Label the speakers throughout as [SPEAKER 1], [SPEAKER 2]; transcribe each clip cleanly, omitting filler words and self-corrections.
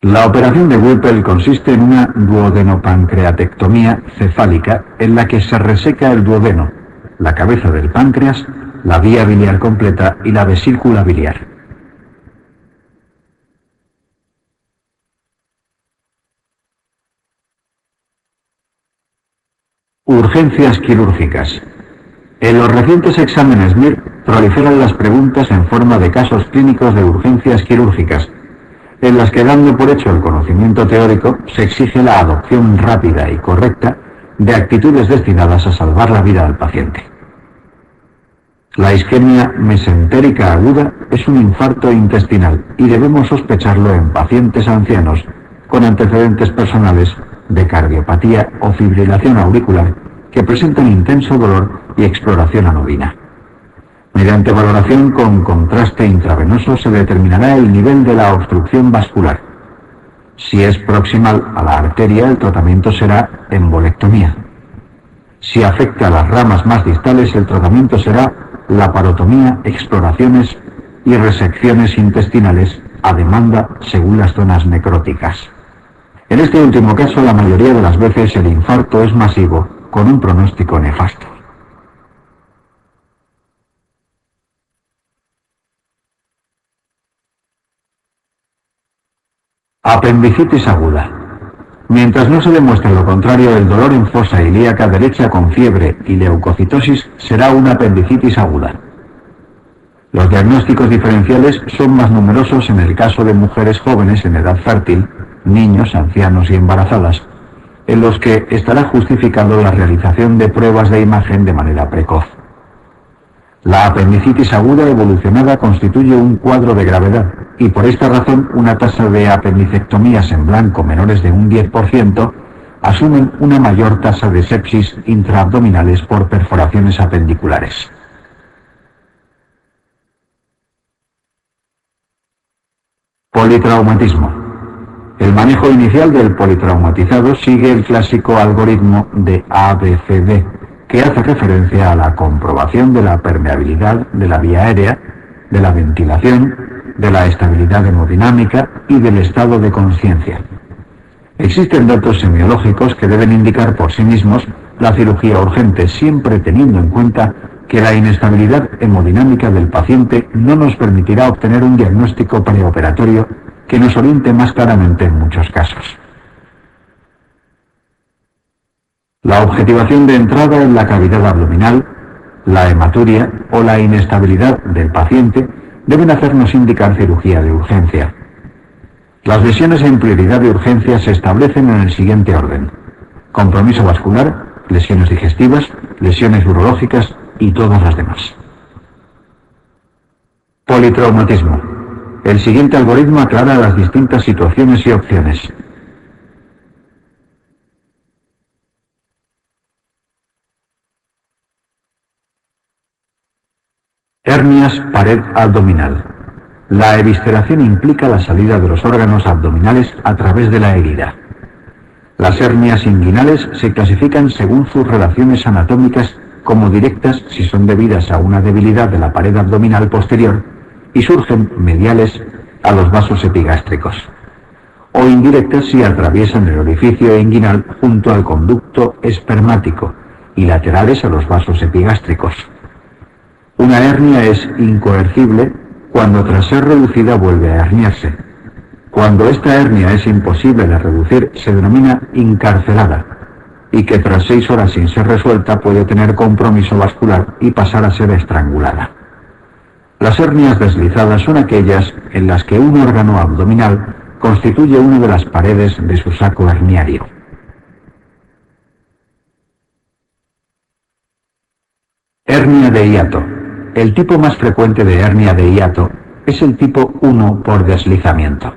[SPEAKER 1] La operación de Whipple consiste en una duodenopancreatectomía cefálica en la que se reseca el duodeno, la cabeza del páncreas, la vía biliar completa y la vesícula biliar. Urgencias quirúrgicas. En los recientes exámenes MIR proliferan las preguntas en forma de casos clínicos de urgencias quirúrgicas, en las que, dando por hecho el conocimiento teórico, se exige la adopción rápida y correcta de actitudes destinadas a salvar la vida al paciente. La isquemia mesentérica aguda es un infarto intestinal y debemos sospecharlo en pacientes ancianos con antecedentes personales de cardiopatía o fibrilación auricular que presentan intenso dolor y exploración anodina. Mediante valoración con contraste intravenoso se determinará el nivel de la obstrucción vascular. Si es proximal a la arteria, el tratamiento será embolectomía. Si afecta a las ramas más distales, el tratamiento será laparotomía, exploraciones y resecciones intestinales a demanda según las zonas necróticas. En este último caso, la mayoría de las veces el infarto es masivo, con un pronóstico nefasto. Apendicitis aguda. Mientras no se demuestre lo contrario, el dolor en fosa ilíaca derecha con fiebre y leucocitosis será una apendicitis aguda. Los diagnósticos diferenciales son más numerosos en el caso de mujeres jóvenes en edad fértil, niños, ancianos y embarazadas, en los que estará justificado la realización de pruebas de imagen de manera precoz. La apendicitis aguda evolucionada constituye un cuadro de gravedad y por esta razón una tasa de apendicectomías en blanco menores de un 10% asumen una mayor tasa de sepsis intraabdominales por perforaciones apendiculares. Politraumatismo. El manejo inicial del politraumatizado sigue el clásico algoritmo de ABCD, que hace referencia a la comprobación de la permeabilidad de la vía aérea, de la ventilación, de la estabilidad hemodinámica y del estado de conciencia. Existen datos semiológicos que deben indicar por sí mismos la cirugía urgente, siempre teniendo en cuenta que la inestabilidad hemodinámica del paciente no nos permitirá obtener un diagnóstico preoperatorio que nos oriente más claramente en muchos casos. La objetivación de entrada en la cavidad abdominal, la hematuria o la inestabilidad del paciente deben hacernos indicar cirugía de urgencia. Las lesiones en prioridad de urgencia se establecen en el siguiente orden: compromiso vascular, lesiones digestivas, lesiones urológicas y todas las demás. Politraumatismo. El siguiente algoritmo aclara las distintas situaciones y opciones. Hernias pared abdominal. La evisceración implica la salida de los órganos abdominales a través de la herida. Las hernias inguinales se clasifican según sus relaciones anatómicas como directas si son debidas a una debilidad de la pared abdominal posterior y surgen mediales a los vasos epigástricos, o indirectas si atraviesan el orificio inguinal junto al conducto espermático y laterales a los vasos epigástricos. Una hernia es incoercible cuando tras ser reducida vuelve a herniarse. Cuando esta hernia es imposible de reducir se denomina incarcelada y que tras 6 horas sin ser resuelta puede tener compromiso vascular y pasar a ser estrangulada. Las hernias deslizadas son aquellas en las que un órgano abdominal constituye una de las paredes de su saco herniario. Hernia de hiato. El tipo más frecuente de hernia de hiato es el tipo 1 por deslizamiento.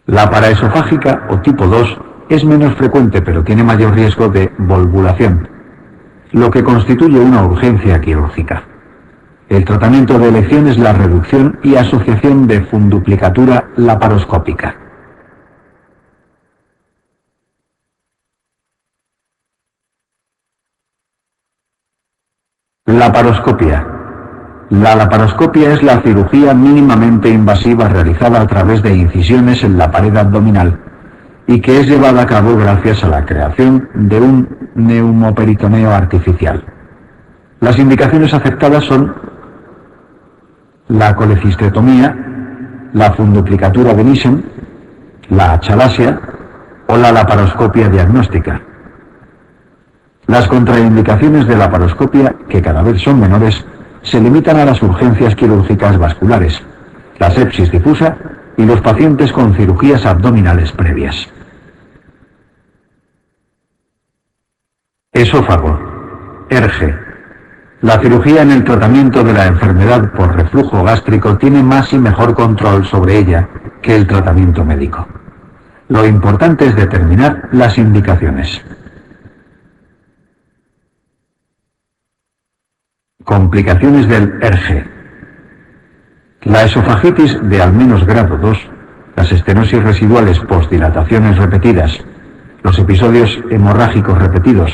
[SPEAKER 1] La paraesofágica o tipo 2 es menos frecuente pero tiene mayor riesgo de volvulación, lo que constituye una urgencia quirúrgica. El tratamiento de elección es la reducción y asociación de funduplicatura laparoscópica. Laparoscopia. La laparoscopia es la cirugía mínimamente invasiva realizada a través de incisiones en la pared abdominal y que es llevada a cabo gracias a la creación de un neumoperitoneo artificial. Las indicaciones aceptadas son la colecistectomía, la funduplicatura de Nissen, la achalasia o la laparoscopia diagnóstica. Las contraindicaciones de laparoscopia, que cada vez son menores, se limitan a las urgencias quirúrgicas vasculares, la sepsis difusa y los pacientes con cirugías abdominales previas. Esófago. ERGE. La cirugía en el tratamiento de la enfermedad por reflujo gástrico tiene más y mejor control sobre ella que el tratamiento médico. Lo importante es determinar las indicaciones. Complicaciones del ERGE. La esofagitis de al menos grado 2, las estenosis residuales postdilataciones repetidas, los episodios hemorrágicos repetidos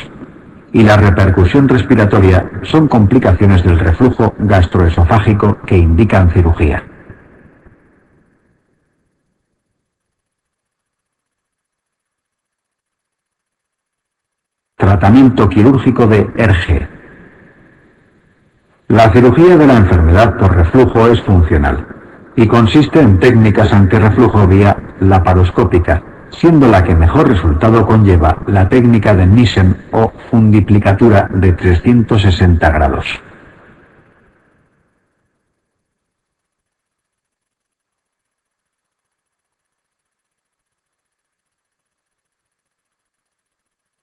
[SPEAKER 1] y la repercusión respiratoria son complicaciones del reflujo gastroesofágico que indican cirugía. Tratamiento quirúrgico de ERGE. La cirugía de la enfermedad por reflujo es funcional y consiste en técnicas antirreflujo vía laparoscópica, siendo la que mejor resultado conlleva la técnica de Nissen o fundiplicatura de 360 grados.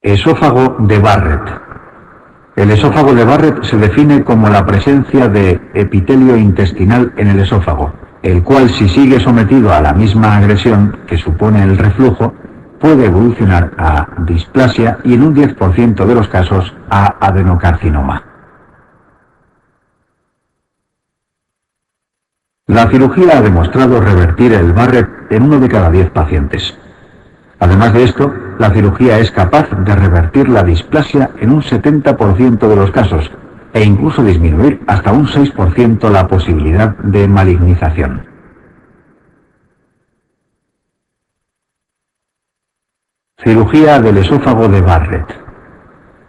[SPEAKER 1] Esófago de Barrett. El esófago de Barrett se define como la presencia de epitelio intestinal en el esófago, el cual, si sigue sometido a la misma agresión que supone el reflujo, puede evolucionar a displasia y en un 10% de los casos a adenocarcinoma. La cirugía ha demostrado revertir el Barrett en 1 de cada 10 pacientes. Además de esto, la cirugía es capaz de revertir la displasia en un 70% de los casos e incluso disminuir hasta un 6% la posibilidad de malignización. Cirugía del esófago de Barrett.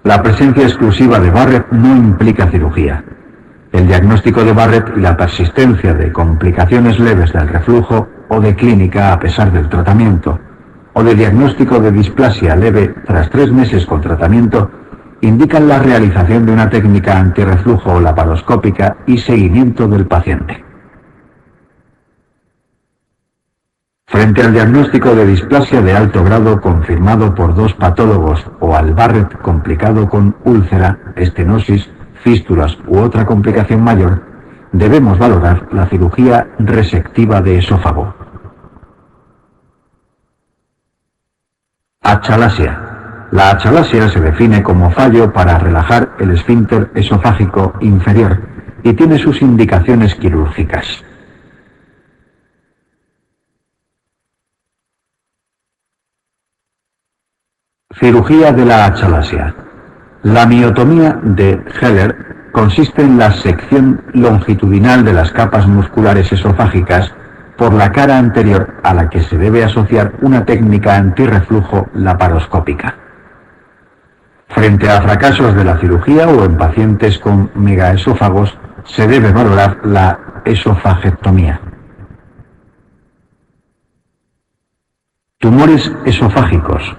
[SPEAKER 1] La presencia exclusiva de Barrett no implica cirugía. El diagnóstico de Barrett y la persistencia de complicaciones leves del reflujo o de clínica a pesar del tratamiento, o de diagnóstico de displasia leve tras 3 meses con tratamiento, indican la realización de una técnica antirreflujo o laparoscópica y seguimiento del paciente. Frente al diagnóstico de displasia de alto grado confirmado por 2 patólogos o al Barrett complicado con úlcera, estenosis, fístulas u otra complicación mayor, debemos valorar la cirugía resectiva de esófago. Achalasia. La achalasia se define como fallo para relajar el esfínter esofágico inferior y tiene sus indicaciones quirúrgicas. Cirugía de la achalasia. La miotomía de Heller consiste en la sección longitudinal de las capas musculares esofágicas por la cara anterior, a la que se debe asociar una técnica antirreflujo laparoscópica. Frente a fracasos de la cirugía o en pacientes con megaesófagos, se debe valorar la esofagectomía. Tumores esofágicos.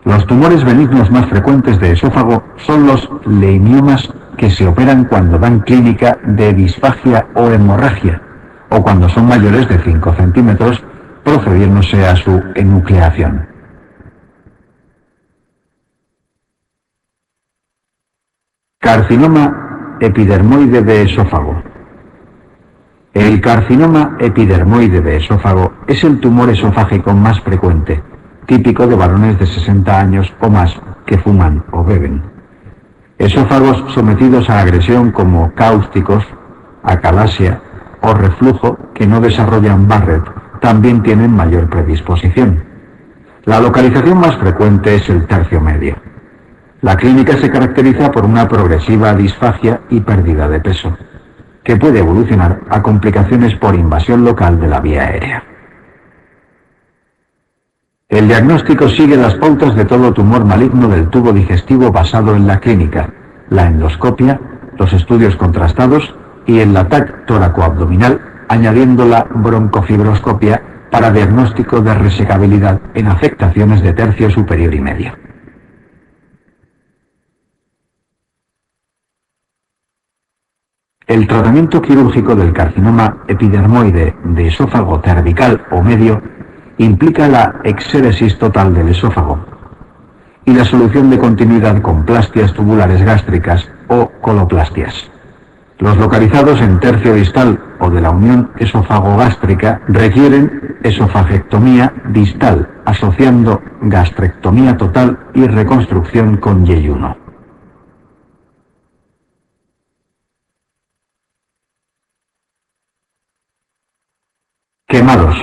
[SPEAKER 1] Los tumores benignos más frecuentes de esófago son los leimiomas, que se operan cuando dan clínica de disfagia o hemorragia, o cuando son mayores de 5 centímetros, procediéndose a su enucleación. Carcinoma epidermoide de esófago. El carcinoma epidermoide de esófago es el tumor esofágico más frecuente, típico de varones de 60 años o más que fuman o beben. Esófagos sometidos a agresión como cáusticos, acalasia o reflujo que no desarrollan Barrett también tienen mayor predisposición. La localización más frecuente es el tercio medio. La clínica se caracteriza por una progresiva disfagia y pérdida de peso. que puede evolucionar a complicaciones por invasión local de la vía aérea. El diagnóstico sigue las pautas de todo tumor maligno del tubo digestivo basado en la clínica, la endoscopia, los estudios contrastados y el TAC tóraco-abdominal, añadiendo la broncofibroscopia para diagnóstico de resecabilidad en afectaciones de tercio superior y medio. El tratamiento quirúrgico del carcinoma epidermoide de esófago cervical o medio implica la exéresis total del esófago y la solución de continuidad con plastias tubulares gástricas o coloplastias. Los localizados en tercio distal o de la unión esófago-gástrica requieren esofagectomía distal, asociando gastrectomía total y reconstrucción con yeyuno. Quemados.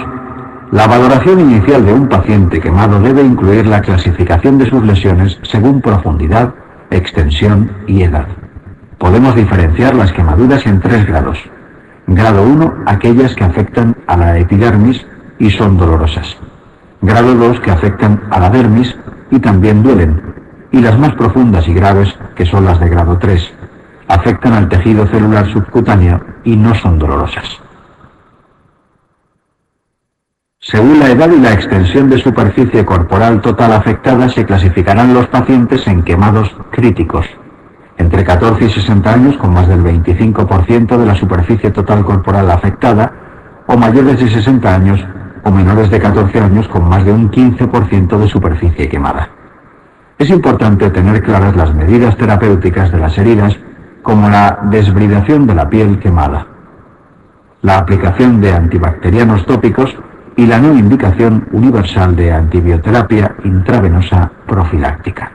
[SPEAKER 1] La valoración inicial de un paciente quemado debe incluir la clasificación de sus lesiones según profundidad, extensión y edad. Podemos diferenciar las quemaduras en 3 grados. Grado 1, aquellas que afectan a la epidermis y son dolorosas. Grado 2, que afectan a la dermis y también duelen. Y las más profundas y graves, que son las de grado 3, afectan al tejido celular subcutáneo y no son dolorosas. Según la edad y la extensión de superficie corporal total afectada, se clasificarán los pacientes en quemados críticos, entre 14 y 60 años con más del 25% de la superficie total corporal afectada, o mayores de 60 años o menores de 14 años con más de un 15% de superficie quemada. Es importante tener claras las medidas terapéuticas de las heridas, como la desbridación de la piel quemada, la aplicación de antibacterianos tópicos y la no indicación universal de antibioterapia intravenosa profiláctica.